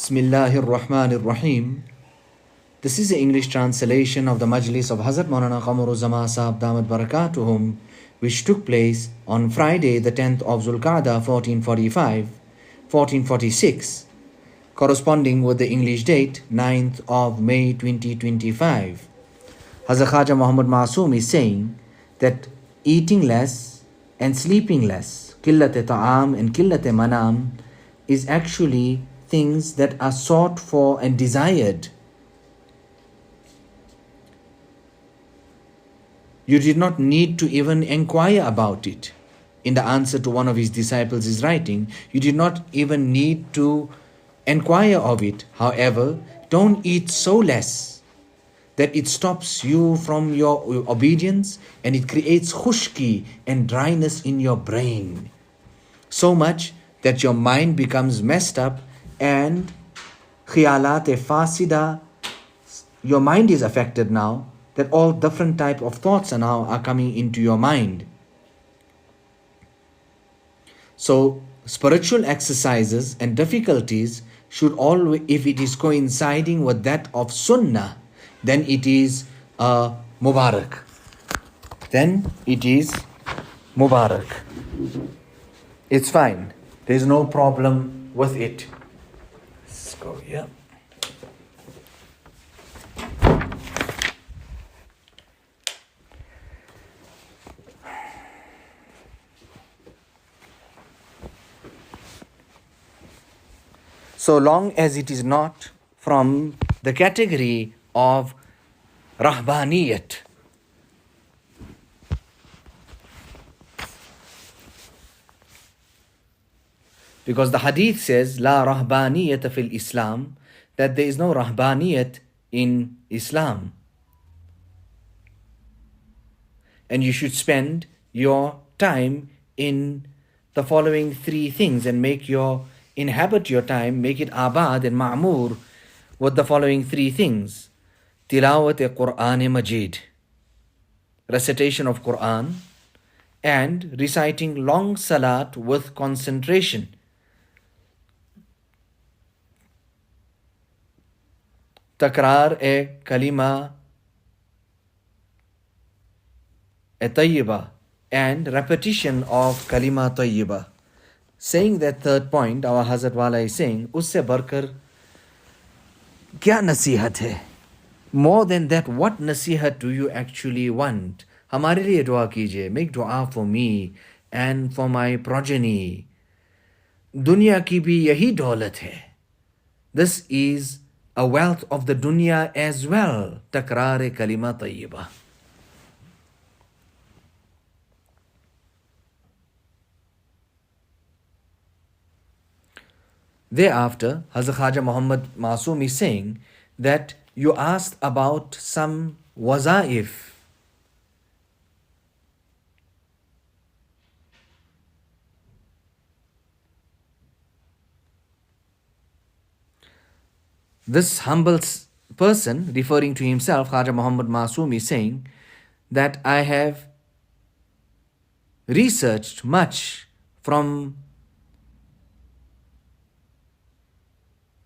Bismillahir Rahmanir Rahim. This is the English translation of the Majlis of Hazrat Maulana Qamaruzzaman Sahab Damat Barakatuhum, which took place on Friday, the 10th of Zulqa'dah 1446, corresponding with the English date 9th of May 2025. Hazrat Khaja Muhammad Masoom is saying that eating less and sleeping less, qillat ta'am and qillat manam, is actually things that are sought for and desired. You did not need to even inquire about it. In the answer to one of his disciples is writing, you did not even need to inquire of it. However, don't eat so less that it stops you from your obedience and it creates khushki and dryness in your brain. So much that your mind becomes messed up and khiyalat fasida, your mind is affected now, that all different type of thoughts are coming into your mind. So spiritual exercises and difficulties should always, if it is coinciding with that of sunnah, then it is mubarak. Then it is mubarak. It's fine. There's no problem with it. Let's go here. So long as it is not from the category of rahbaniyat. Because the hadith says, La rahbaniyat fil Islam, that there is no rahbaniyat in Islam. And you should spend your time in the following three things and inhabit your time, make it abad and ma'mur with the following three things. Tilawat Qur'an Majid, recitation of Qur'an, and reciting long salat with concentration. Takrar kalima tayyiba, and repetition of kalima tayyiba. Saying that third point, our Hazrat Wala is saying, usse barkar kya nasihat hai? More than that, what nasihat do you actually want? Hamare liye dua kijiye. Make dua for me and for my progeny. Dunya ki bhi yahi daulat hai. This is a wealth of the dunya as well. Takrar kalima tayyiba. Thereafter, Hazrat Khaja Muhammad Masoom is saying that you asked about some wazaif. This humble person, referring to himself, Khaja Muhammad Masoom, is saying that I have researched much from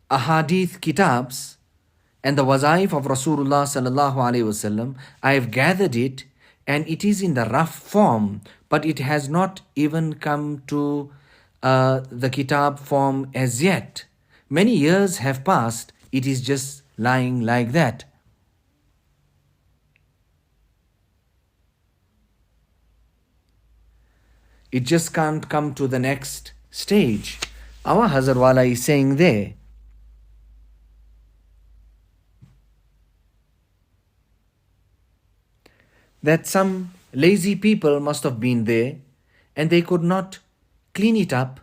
ahadith kitabs and the wazaif of Rasulullah sallallahu alaihi wasallam. I have gathered it and it is in the rough form, but it has not even come to the kitab form as yet. Many years have passed, it is just lying like that. It just can't come to the next stage. Our Hazrat Wala is saying there that some lazy people must have been there and they could not clean it up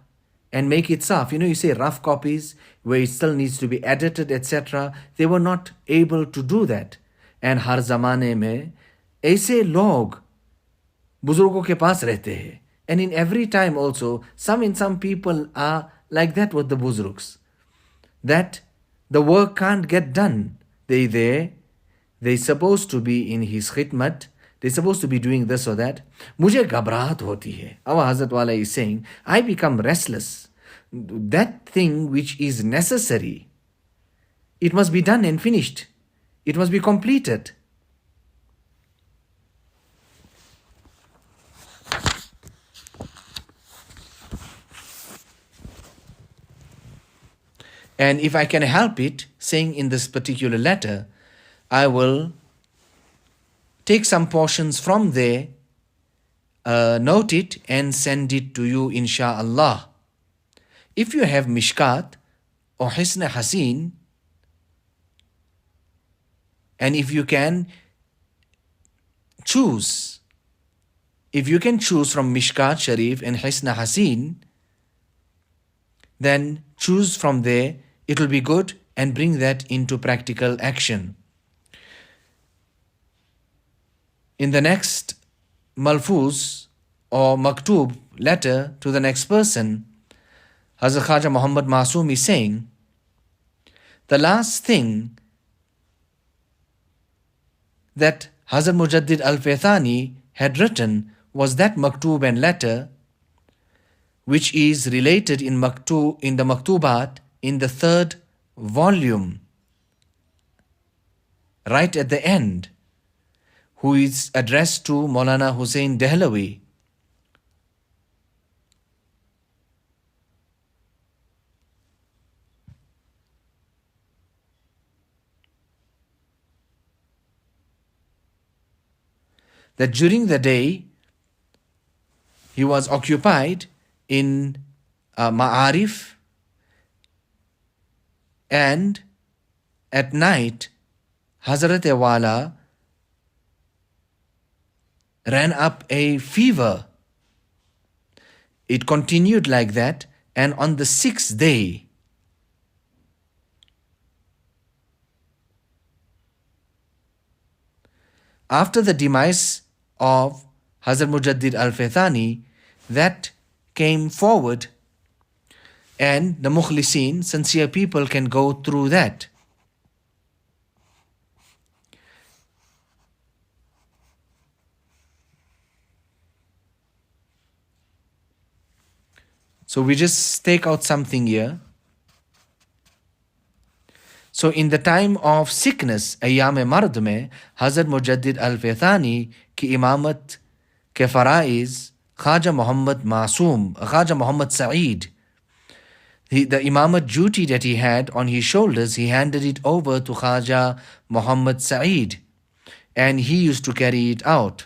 and make it soft. You say rough copies where it still needs to be edited, etc. They were not able to do that. And har zamane mein aise log buzurgon ke paas rehte hai. And in every time also, some people are like that with the buzurgs, that the work can't get done. They're supposed to be in his khidmat, they're supposed to be doing this or that. Mujhe ghabrahat hoti hai. Our Hazrat Wala is saying, I become restless. That thing which is necessary, It must be done and finished. It must be completed. And if I can help it, saying in this particular letter, I will take some portions from there, note it and send it to you, insha'Allah. If you have Mishkat or Hisn Hasin, and if you can choose from Mishkat Sharif and Hisn Hasin, then choose from there, it will be good, and bring that into practical action. In the next Malfuz or Maktub letter to the next person, Hazrat Khaja Muhammad Masoom is saying, the last thing that Hazrat Mujaddid Al-Faithani had written was that Maktub and letter, which is related in the Maktubat in the 3rd volume, right at the end, who is addressed to Maulana Hussain Dehlawi. That during the day he was occupied in Ma'arif, and at night Hazrat Wala ran up a fever. It continued like that, and on the 6th day, after the demise of Hazrat Mujaddid Al-Faithani, that came forward, and the Mukhlisin, sincere people, can go through that. So we just take out something here. So in the time of sickness, Ayyam-e Mard mein, Hazrat Mujaddid Al-Faithani ki imamat ke faraiz Khaja Muhammad Masoom, Khaja Muhammad Saeed, the imamat duty that he had on his shoulders, he handed it over to Khaja Muhammad Saeed, and he used to carry it out.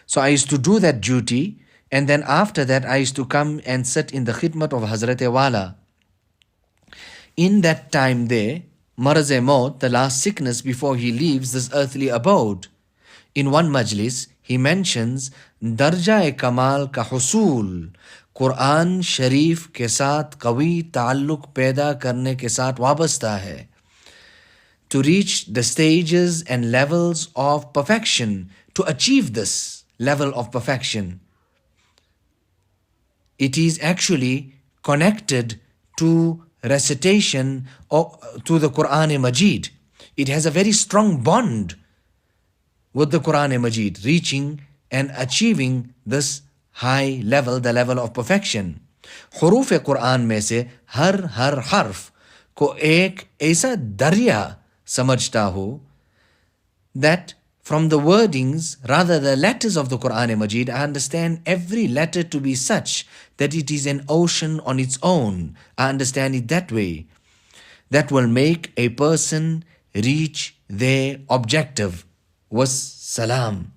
So I used to do that duty, and then after that I used to come and sit in the khidmat of Hazrat Wala. In that time there, Maraz-e-Maut, the last sickness before he leaves this earthly abode, in one majlis he mentions Darja-e-Kamal ka husul, Quran Sharif ke saath qawi ta'alluq paida karne ke saath wabasta hai. To reach the stages and levels of perfection, to achieve this level of perfection, it is actually connected to recitation or to the Quran-e-Majid. It has a very strong bond with the Quran-e-Majid, reaching and achieving this high level, the level of perfection. Huruf-e-Quran mein se har harf ko ek aisa darya samajhta ho, that from the wordings, rather the letters of the Quran-e-Majid, I understand every letter to be such that it is an ocean on its own. I understand it that way. That will make a person reach their objective. Wassalam.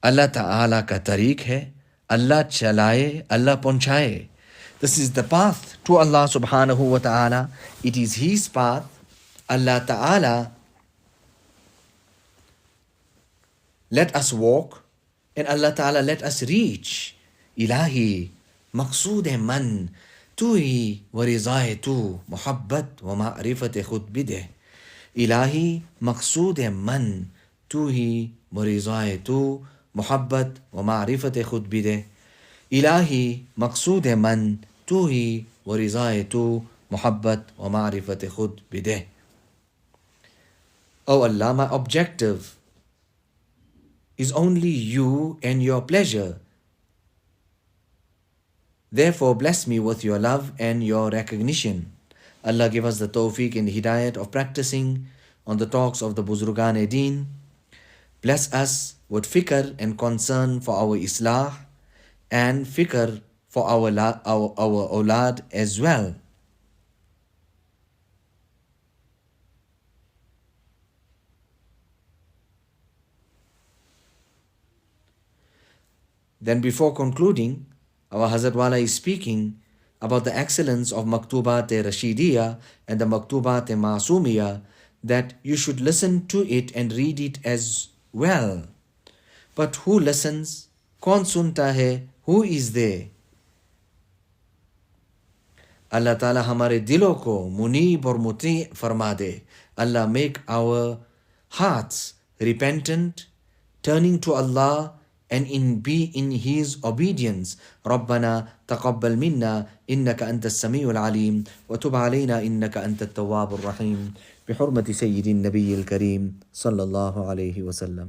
Allah Ta'ala ka tariq hai. Allah chalaye, Allah ponchaye. This is the path to Allah Subhanahu wa Ta'ala. It is His path. Allah Ta'ala let us walk, and Allah Ta'ala let us reach. Ilahi, maqsood hai man, tu hi wa rizaye tu, muhabbat wa ma'rifat khud bideh. Ilahi, maqsood hai man, tu hi wa rizaye tu, muhabbat wa ma'rifat khud bideh. Ilahi, maqsood hai man, tu hi wa rizaye tu, muhabbat wa ma'rifat khud bideh. Oh Allah, my objective is only you and your pleasure. Therefore, bless me with your love and your recognition. Allah give us the tawfiq and hidayat of practicing on the talks of the Buzurgan-e-Deen. Bless us with fikr and concern for our islah and fikr for our awlad as well. Then before concluding, our Hazrat Wala is speaking about the excellence of Maktubat-e-Rashidiyya and the Maktubat-e-Masumiyya, that you should listen to it and read it as well. But who listens? Kaun sunta hai? Who is there? Allah Ta'ala hamare dilon ko muneeb aur muti farma de. Allah make our hearts repentant, turning to Allah, and be in His obedience. ربنا تقبل منا إنك أنت السميع العليم وتب علينا إنك أنت التواب الرحيم بحرمة سيد النبي الكريم صلى الله عليه وسلم.